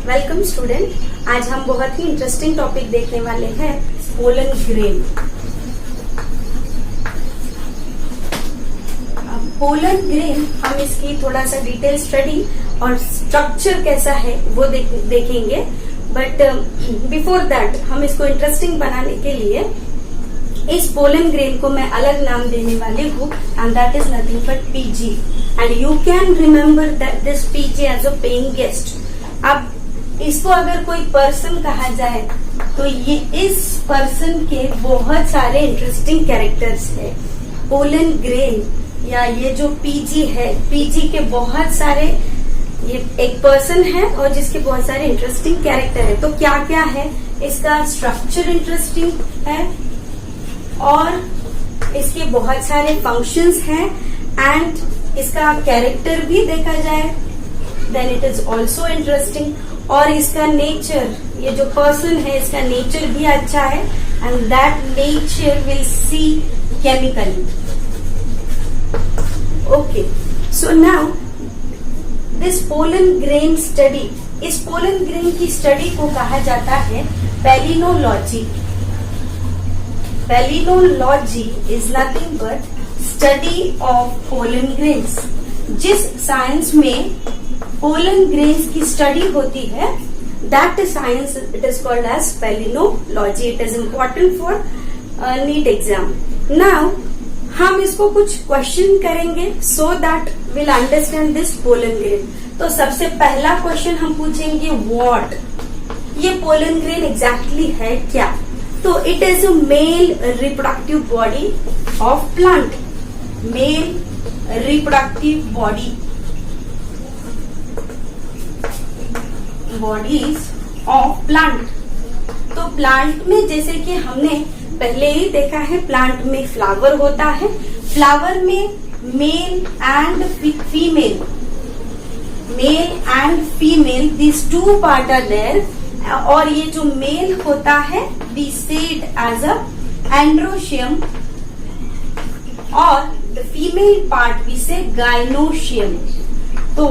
Welcome student. आज हम बहुत ही इंटरेस्टिंग टॉपिक देखने वाले हैं, पोलन ग्रेन। पोलन ग्रेन हम इसकी थोड़ा सा डिटेल स्टडी और स्ट्रक्चर कैसा है वो देखेंगे। बट बिफोर दैट हम इसको इंटरेस्टिंग बनाने के लिए इस पोलन ग्रेन को मैं अलग नाम देने वाली हूँ, and that is nothing but PG. And you can remember that this PG as a paying guest. अब इसको अगर कोई पर्सन कहा जाए तो ये इस पर्सन के बहुत सारे इंटरेस्टिंग कैरेक्टर्स है। पोलन ग्रेन या ये जो पीजी है, पीजी के बहुत सारे, ये एक पर्सन है और जिसके बहुत सारे इंटरेस्टिंग कैरेक्टर है। तो क्या क्या है, इसका स्ट्रक्चर इंटरेस्टिंग है और इसके बहुत सारे फंक्शंस हैं, एंड इसका कैरेक्टर भी देखा जाए then it is also interesting. और इसका नेचर, ये जो पर्सन है इसका नेचर भी अच्छा है, and that nature will see chemically. Okay, so now this pollen grain study, इस पोलन ग्रेन की स्टडी को कहा जाता है palynology. Palynology is nothing but study of pollen grains. जिस साइंस में पोलन ग्रेन्स की स्टडी होती है, that science it is called as palynology. It is important for NEET exam. Now हम इसको कुछ क्वेश्चन करेंगे so that will understand this pollen grain. तो सबसे पहला क्वेश्चन हम पूछेंगे व्हाट, ये पोलन ग्रेन एग्जैक्टली है क्या? तो it is a male reproductive body of plant. Male reproductive bodies of plant. तो प्लांट में जैसे कि हमने पहले ही देखा है, प्लांट में फ्लावर होता है, फ्लावर में male and female this two part are there. और ये जो मेल होता है we say it as a androecium, और the female part we say gynoecium. तो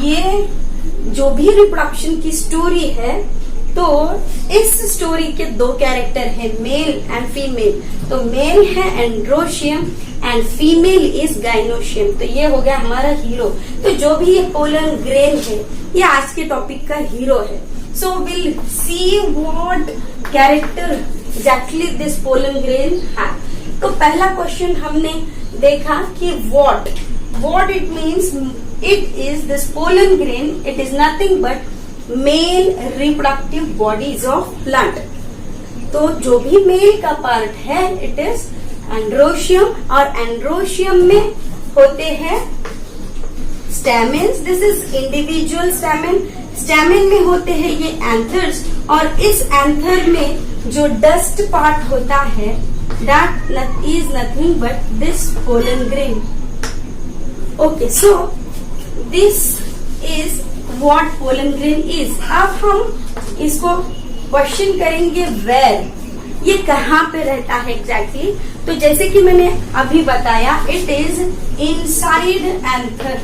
ये जो भी रिप्रोडक्शन की स्टोरी है, तो इस स्टोरी के दो कैरेक्टर है, मेल एंड फीमेल। तो मेल है androecium and female is gynoecium. तो ये हो गया हमारा हीरो। तो जो भी ये पोलन ग्रेन है ये आज के टॉपिक का हीरो है। So will see what character exactly this pollen grain है। तो पहला क्वेश्चन हमने देखा कि what it means, it is this pollen grain, it is nothing but male reproductive bodies of plant. तो जो भी मेल का पार्ट है इट इज एंड्रोशियम, और एंड्रोशियम में होते हैं stamens. This is individual stamen. Stamen में होते हैं ये एंथर्स, और इस एंथर में जो डस्ट पार्ट होता है that is nothing but this pollen grain. Okay, so this is what pollen grain is. अब हम इसको क्वेश्चन करेंगे वेयर, ये कहाँ पे रहता है एग्जैक्टली। तो जैसे कि मैंने अभी बताया, it is inside anther,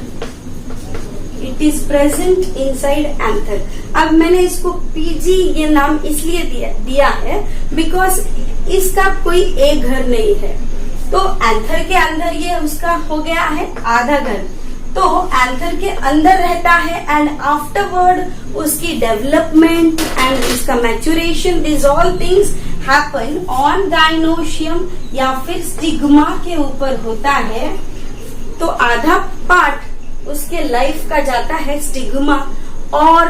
it is present inside anther. अब मैंने इसको पीजी ये नाम इसलिए दिया है बिकॉज इसका कोई एक घर नहीं है। तो एंथर के अंदर ये उसका हो गया है आधा घर, तो एंथर के अंदर रहता है, एंड आफ्टरवर्ड उसकी डेवलपमेंट एंड उसका maturation, this all things happen on gynoecium या फिर स्टिग्मा के ऊपर होता है। तो आधा पार्ट उसके लाइफ का जाता है स्टिग्मा और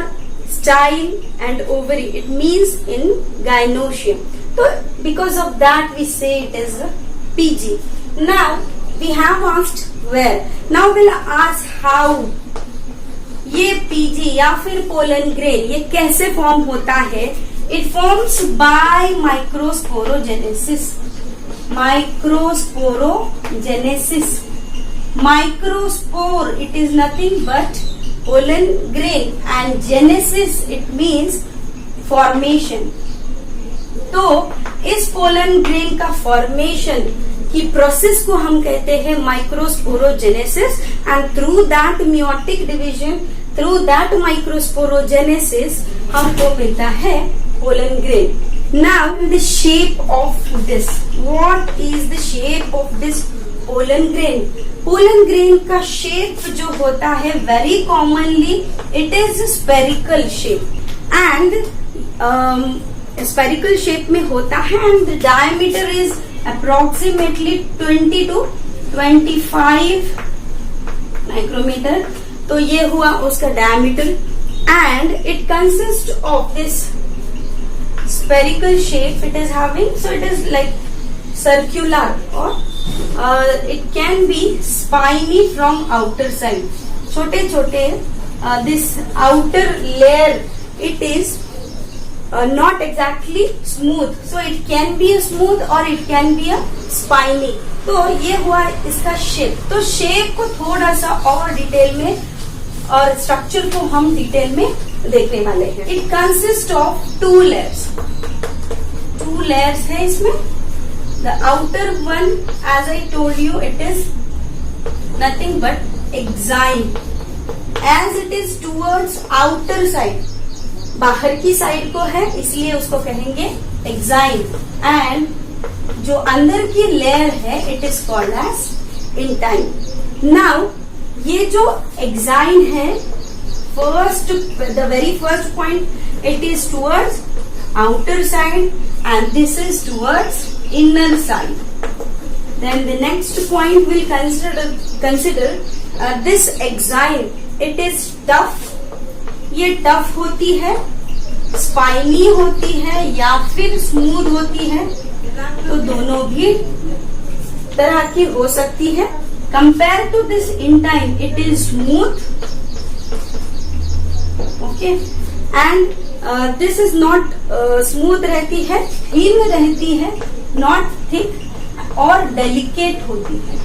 style and ovary, it means in gynoecium. तो because of that we say it is PG. Now we have asked where. Now we'll ask how. ये PG या फिर पोलन ग्रेन ये कैसे फॉर्म होता है? It forms by microsporogenesis. Microspore, it is nothing but pollen grain, and genesis it means formation. तो इस pollen grain का फॉर्मेशन की प्रोसेस को हम कहते हैं microsporogenesis, and through that meiotic division through that microsporogenesis हमको मिलता है pollen grain. Now the shape of this, what is the shape of this pollen grain? Pollen grain का शेप जो होता है very commonly it is spherical shape, and spherical shape में होता है, and the diameter is approximately 20 to 25 micrometre. तो ये हुआ उसका diameter, and it consist of this spherical shape it is having, so it is like circular, or it can be spiny from outer side. छोटे छोटे this outer layer it is not exactly smooth, so it can be a smooth or it can be a spiny. तो ये हुआ इसका shape. तो shape को थोड़ा सा और डिटेल में और स्ट्रक्चर को हम डिटेल में देखने वाले हैं। It consist of 2 layers, 2 layers है इसमें। The outer one as I told you it is nothing but exine, as it is towards outer side, बाहर की साइड को है इसलिए उसको कहेंगे एक्साइन, एंड जो अंदर की लेयर है it is called as intine. Now ये जो एक्साइन है, first the very first point it is towards outer side and this is towards inner side. Then the next point we'll consider this axine, it is tough, ये tough होती है, spiny होती है या फिर smooth होती है, तो दोनों भी तरह की हो सकती है। Compared to this intine it is smooth, okay, and this is not smooth रहती है, thin रहती है, not thick, और delicate होती है।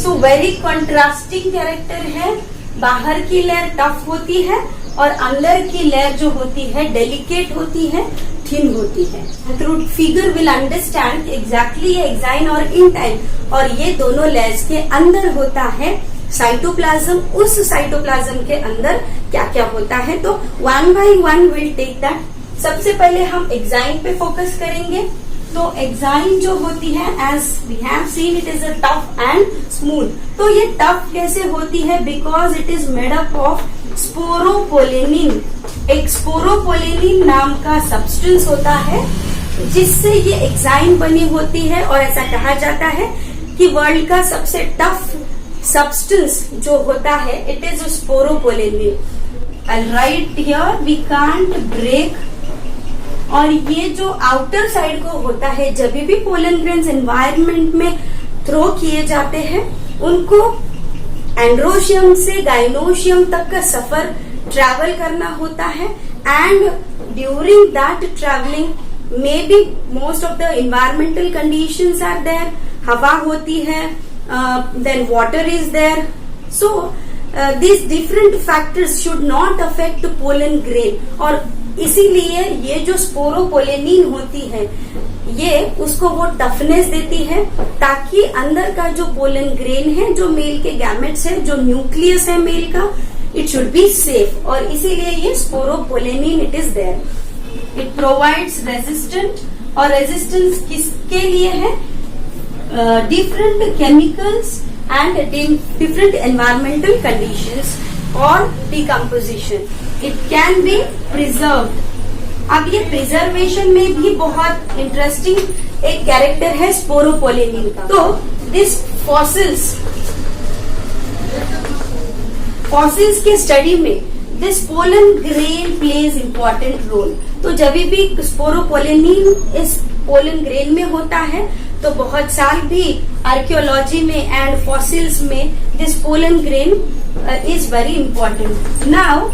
So very contrasting character है। बाहर की लेयर टफ होती है और अंदर की लेयर जो होती है डेलिकेट होती है, थिन होती है। Through figure will understand exactly ये एक्साइन और इंटाइन, और ये दोनों लेयर्स के अंदर होता है साइटोप्लाज्म। उस साइटोप्लाज्म के अंदर क्या क्या होता है, तो one by one will take that. सबसे पहले हम एक्साइन पे फोकस करेंगे। तो एक्साइन जो होती है as we have seen it is a tough and smooth. तो ये टफ कैसे होती है, because it is made up of sporopollenin. एक स्पोरोपोलेनिन नाम का सब्सटेंस होता है जिससे ये एक्साइन बनी होती है, और ऐसा कहा जाता है कि वर्ल्ड का सबसे टफ सब्सटेंस जो होता है it is sporopollenin. I write here we can't break. और ये जो आउटर साइड को होता है, जब भी पोलन ग्रेन्स एनवायरनमेंट में थ्रो किए जाते हैं उनको एंड्रोशियम से गाइनोशियम तक का सफर ट्रैवल करना होता है, and during that travelling may be most of the environmental conditions are there. हवा होती है, then water is there, so these different factors should not affect the pollen grain, और इसीलिए ये जो स्पोरोपोलेनिन होती है ये उसको वो टफनेस देती है ताकि अंदर का जो पोलन ग्रेन है, जो मेल के गैमेट्स है, जो न्यूक्लियस है मेल का, इट शुड बी सेफ, और इसीलिए ये sporopollenin it is there. It provides resistant, और रेजिस्टेंस किसके लिए है, different chemicals and different environmental conditions or decomposition. It can be preserved. अब ये प्रिजर्वेशन में भी बहुत इंटरेस्टिंग एक कैरेक्टर है स्पोरोपोलेनिन का। तो दिस फॉसिल्स के स्टडी में this pollen grain plays important role. तो जब भी स्पोरोपोलेनिन इस पोलन ग्रेन में होता है तो बहुत साल भी आर्कियोलॉजी में एंड फॉसिल्स में this pollen grain is very important. Now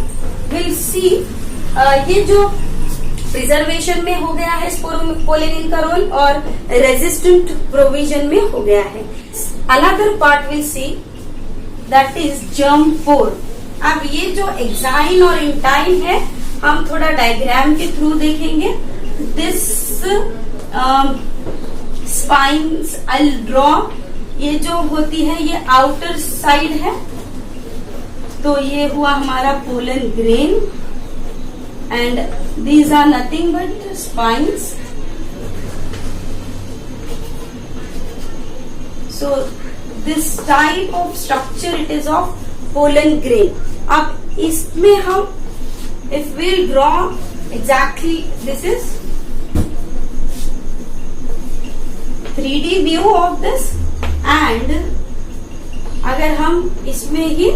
will see ये जो प्रिजर्वेशन में हो गया है स्पोरोपोलेनिन का रोल, और रेजिस्टेंट प्रोविजन में हो गया है। Another part will see that is germ pore. अब ये जो एक्साइन और इंटाइन है हम थोड़ा डायग्राम के थ्रू देखेंगे। दिस स्पाइन्स आई ड्रॉ, ये जो होती है ये आउटर साइड है, तो ये हुआ हमारा pollen grain and these are nothing but spines. So this type of structure it is of pollen grain. अब इसमें हम if will draw exactly this is 3D view of this and अगर हम इसमें ही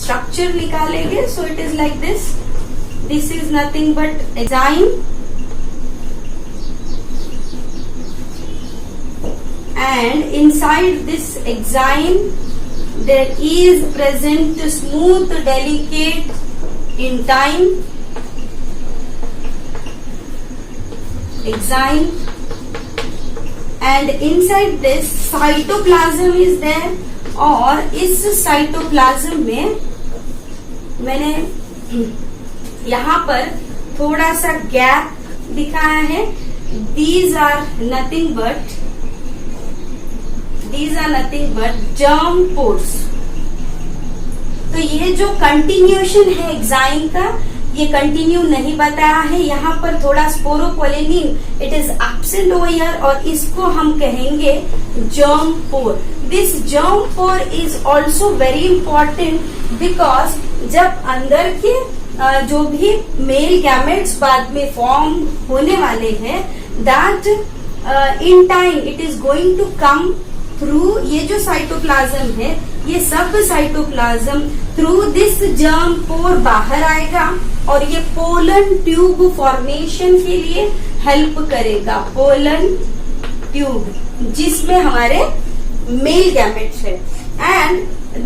स्ट्रक्चर निकालेंगे so it is like this. This is nothing but enzyme and inside this enzyme there is present smooth delicate enzyme and inside this cytoplasm is there. और इस cytoplasm में मैंने यहाँ पर थोड़ा सा गैप दिखाया है. these are nothing but germ pores. तो ये जो कंटिन्यूएशन है एग्जाइम का ये कंटिन्यू नहीं बताया है. यहाँ पर थोड़ा sporopollenin it is absent over here और इसको हम कहेंगे germ pore. This germ pore is also very important because जब अंदर के जो भी मेल गैमेट्स बाद में फॉर्म होने वाले हैं that intine it is going to come through ये जो साइटोप्लाज्म है ये सब cytoplasm through this germ pore बाहर आएगा और ये पोलन ट्यूब फॉर्मेशन के लिए हेल्प करेगा. पोलन ट्यूब जिसमें हमारे मेल गैमेट्स है and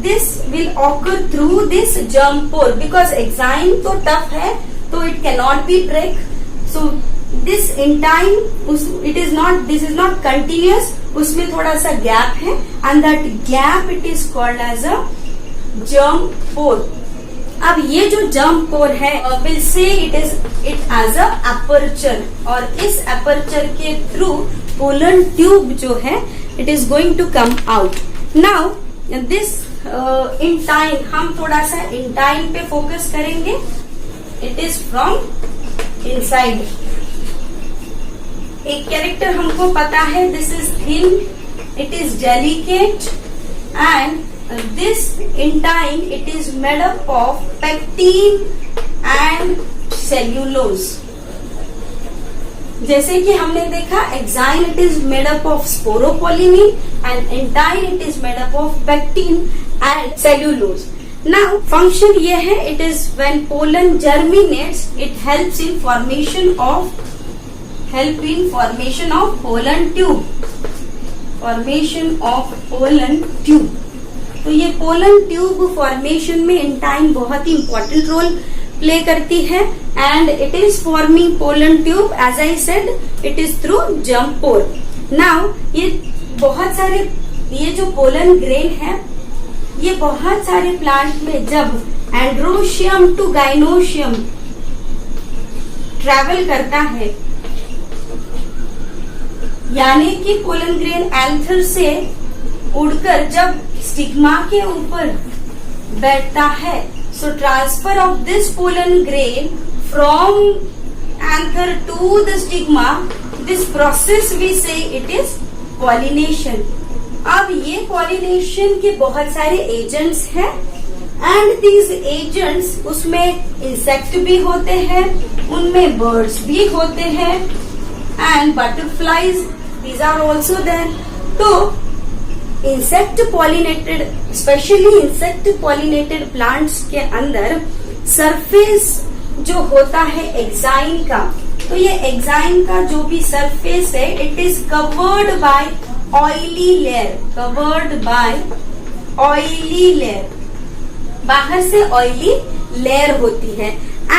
this will occur through this germ pour because enzyme तो टफ है तो it can not be break. So this in time this is not continuous. उसमें थोड़ा सा गैप है and that gap it is called as a germ pore. अब ये जो जर्म पोर है will say it as a aperture और इस अपर्चर के थ्रू पोलन ट्यूब जो है it is going to come out. Now this intine हम थोड़ा सा इन टाइम पे फोकस करेंगे. It is from inside. एक कैरेक्टर हमको पता है this is thin it is delicate and this intine it is made up of pectin and cellulose. जैसे कि हमने देखा exine it is made up of sporopollenin and intine it is made up of pectin and cellulose. Now function ये है it is when pollen germinates it helps in formation of pollen tube. तो ये pollen tube formation में एंटाइम बहुत ही important role play करती है and it is forming pollen tube as I said it is through germ pore. Now ये बहुत सारे ये जो पोलन ग्रेन है ये बहुत सारे प्लांट में जब एंड्रोशियम टू गाइनोशियम ट्रैवल करता है यानी कि पोलन ग्रेन एंथर से उड़कर जब स्टिग्मा के ऊपर बैठता है so transfer of this pollen grain from anther to the stigma this process we say it is pollination. अब ये पॉलिनेशन के बहुत सारे एजेंट्स हैं एंड दीज एजेंट्स उसमें इंसेक्ट भी होते हैं उनमें बर्ड्स भी होते हैं and butterflies these are also there. तो insect pollinated specially insect pollinated plants के अंदर सरफेस जो होता है एग्जाइम का तो ये एग्जाइम का जो भी सरफेस है it is covered by oily layer. बाहर से ऑयली लेयर होती है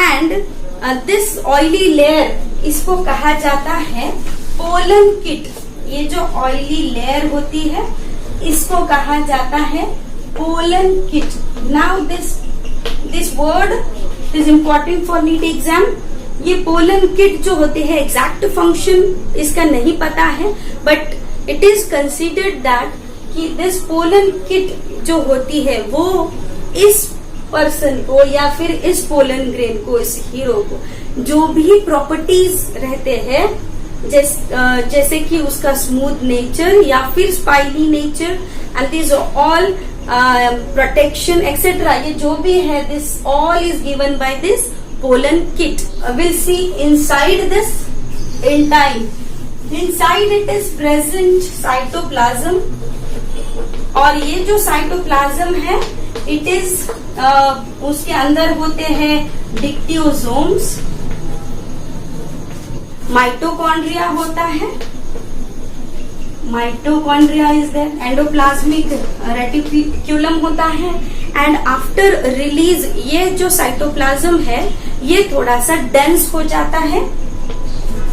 एंड दिस ऑयली लेयर इसको कहा जाता है पोलन किट. ये जो ऑयली लेयर होती है इसको कहा जाता है pollenkitt. Now this word is important for NEET exam. ये पोलन किट जो होते हैं एग्जैक्ट फंक्शन इसका नहीं पता है but it is considered that कि दिस पोलन किट जो होती है वो इस पर्सन को या फिर इस पोलन ग्रेन को, इस हीरो को जो भी प्रॉपर्टीज रहते हैं, जैसे कि उसका स्मूथ नेचर या फिर spiny nature and this all protection etcetera, ये जो भी है this all is given by this pollenkitt. Will see inside this in time. Inside it is present cytoplasm, और ये जो साइटोप्लाज्म है इट इज उसके अंदर होते हैं डिक्टियोसोम्स, माइटोकॉन्ड्रिया होता है, mitochondria is there, endoplasmic reticulum होता है. एंड आफ्टर रिलीज ये जो साइटोप्लाज्म है ये थोड़ा सा डेंस हो जाता है.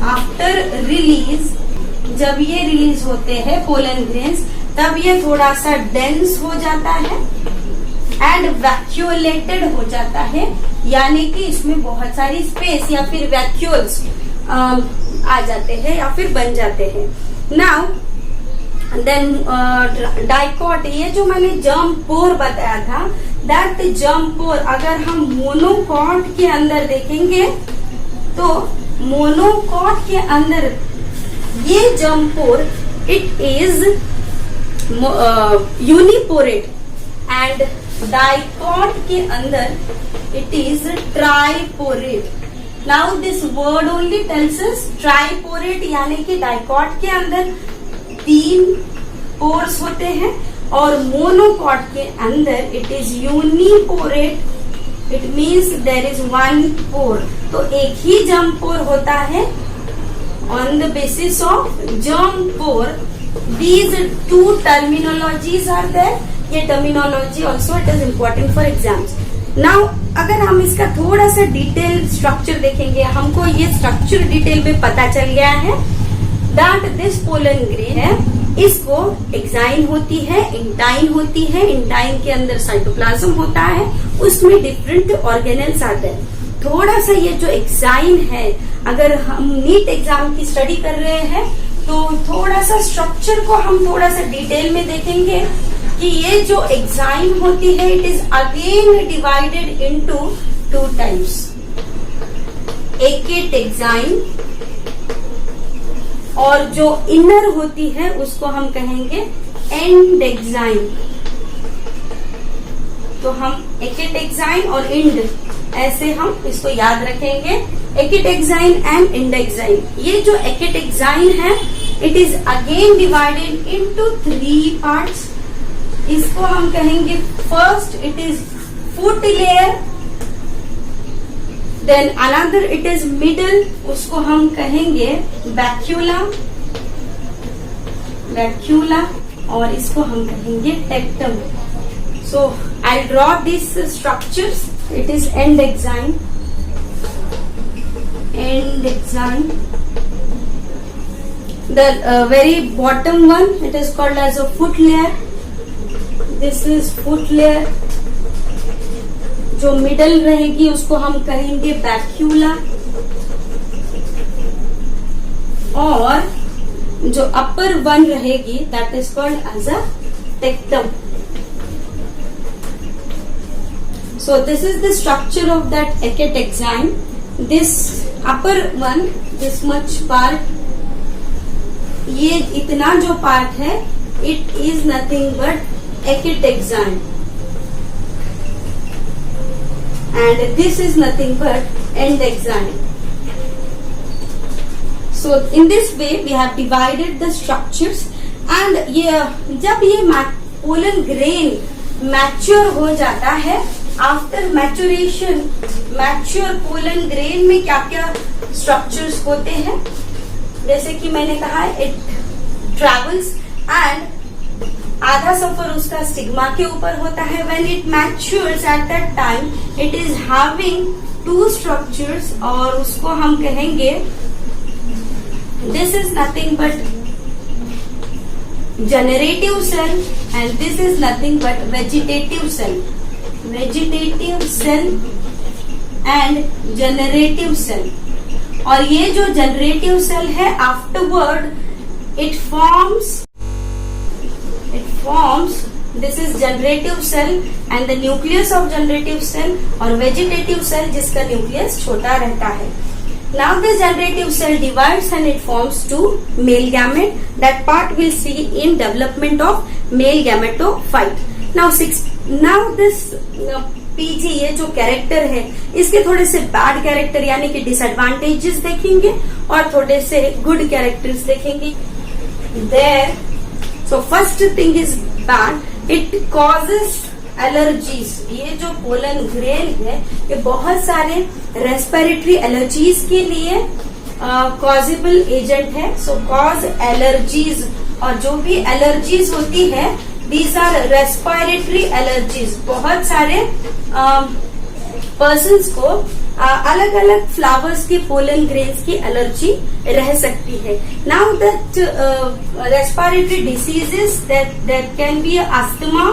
आफ्टर रिलीज, जब ये रिलीज होते हैं पोलन ग्रेन्स, तब ये थोड़ा सा डेंस हो जाता है एंड वैक्यूलेटेड हो जाता है, यानी कि इसमें बहुत सारी स्पेस या फिर वैक्यूल्स आ जाते हैं या फिर बन जाते हैं. नाउ देन डाइकॉट, ये जो मैंने जर्म पोर बताया था, दैट जर्म पोर अगर हम मोनोकॉट के अंदर देखेंगे तो मोनोकॉट के अंदर ये germ pore it is uniporate and dicot के अंदर it is triporate. Now this word only tells us triporate, यानी कि डाइकॉट के अंदर 3 पोर्स होते हैं और मोनोकॉट के अंदर it is uniporate. It means there is 1 pore. तो एक ही जर्म पोर होता है. On the basis of germ pore these 2 terminologies are there. ये terminology also it is important for exams. Now अगर हम इसका थोड़ा सा डिटेल स्ट्रक्चर देखेंगे, हमको ये स्ट्रक्चर डिटेल में पता चल गया है दैट दिस पोलन ग्रेन है, इसको एक्साइन होती है, इंटाइन होती है, इंटाइन के अंदर साइटोप्लाज्म होता है, उसमें डिफरेंट ऑर्गेनेल्स आते हैं. थोड़ा सा ये जो एक्साइन है, अगर हम नीट एग्जाम की स्टडी कर रहे हैं तो थोड़ा सा स्ट्रक्चर को हम थोड़ा सा डिटेल में देखेंगे कि ये जो एक्साइन होती है it is again divided into 2 types. एकेट एक्साइन और जो इनर होती है उसको हम कहेंगे एंड एक्साइन. तो हम एकेट एक्साइन और इंड ऐसे हम इसको याद रखेंगे. Ectexine and endexine. ये जो एकेट एक्साइन है it is again divided into 3 parts. इसको हम कहेंगे first it is foot layer, then another it is middle, उसको हम कहेंगे वैक्यूला, और इसको हम कहेंगे tectum. So I draw this structures. It is endexine, the very bottom one it is called as a foot layer. This is foot layer. जो middle रहेगी उसको हम कहेंगे बैक्यूला, और जो अपर वन रहेगी that is called as a tectum. So this is the structure of that ectotoxin. This upper one, this much part, ये इतना जो पार्ट है it is nothing but ectotoxin. And this is nothing but endoxin. So in this way we have divided the structures. And ये जब ये pollen grain mature हो जाता है, after maturation, mature pollen grain में क्या क्या स्ट्रक्चर्स होते हैं, जैसे कि मैंने कहा इट ट्रेवल्स एंड आधा सफर उसका स्टिग्मा के ऊपर होता है. When it matures at that time it is having 2 structures, और उसको हम कहेंगे this is nothing but generative cell and this is nothing but vegetative cell. Vegetative cell and generative cell. और ये जो जनरेटिव सेल है afterward it forms this is generative cell and the nucleus of generative cell, और vegetative cell जिसका nucleus छोटा रहता है. Now the generative cell divides and it forms two male gamete. That part we'll see in development of male gametophyte. Now this PG, ये जो character है इसके थोड़े से बैड कैरेक्टर यानी कि डिसएडवांटेजेस देखेंगे और थोड़े से गुड कैरेक्टर्स देखेंगे. There, so first thing is bad. It causes allergies. ये जो पोलन ग्रेन है ये बहुत सारे रेस्पिरेटरी एलर्जीज के लिए कॉजेबल एजेंट है. सो कॉज एलर्जीज, और जो भी एलर्जीज होती है दीज आर रेस्पिरेटरी एलर्जीज. बहुत सारे पर्सन्स को अलग अलग फ्लावर्स के पोलन ग्रेन्स की एलर्जी रह सकती है. Now that respiratory diseases that can be asthma,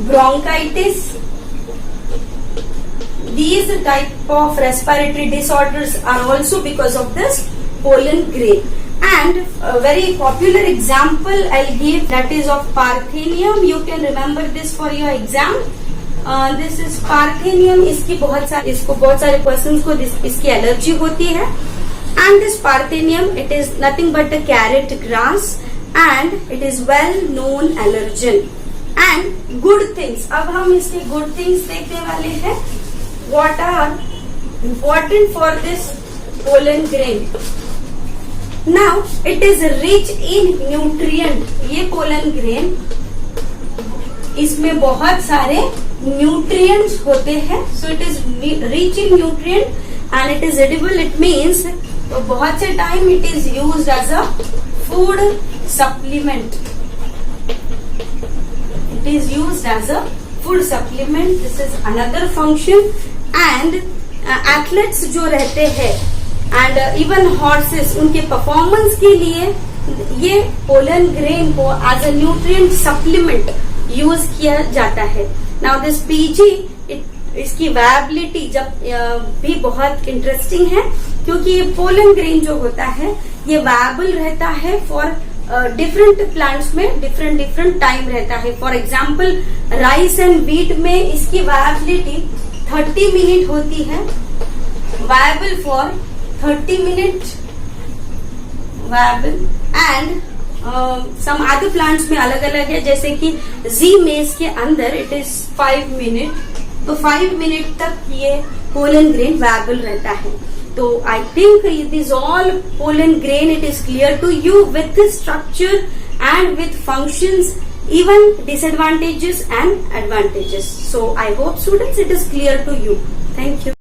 bronchitis. These type of respiratory disorders are also because of this pollen grain. And a very popular example I'll give, that is of Parthenium. You can remember this for your exam. This is Parthenium. इसको बहुत सारे persons को इसकी allergy होती है. And this Parthenium, it is nothing but a carrot grass and it is well known allergen. And good things, अब हम इसके good things देखने वाले हैं. What are important for this pollen grain? Now it is rich in nutrient. ये pollen grain, इसमें बहुत सारे nutrients होते हैं. So it is rich in nutrient and it is edible. It means तो बहुत से time it is used as a food supplement. It is used as a food supplement. This is another function. And athletes जो रहते हैं and even horses, उनके performance के लिए ये pollen grain को as a nutrient supplement use किया जाता है. Now this PG, इसकी viability भी बहुत interesting है क्योंकि ये pollen grain जो होता है ये viable रहता है for डिफरेंट प्लांट्स में डिफरेंट टाइम रहता है. For example rice and wheat में इसकी वायबिलिटी 30 मिनट होती है, viable for 30 minute viable. And some other plants में अलग अलग है, जैसे कि जी मेज के अंदर इट इज 5 मिनट. तो 5 मिनट तक ये पोलन ग्रेन वायबल रहता है. So I think it is all pollen grain. It is clear to you with the structure and with functions, even disadvantages and advantages. So I hope students it is clear to you. Thank you.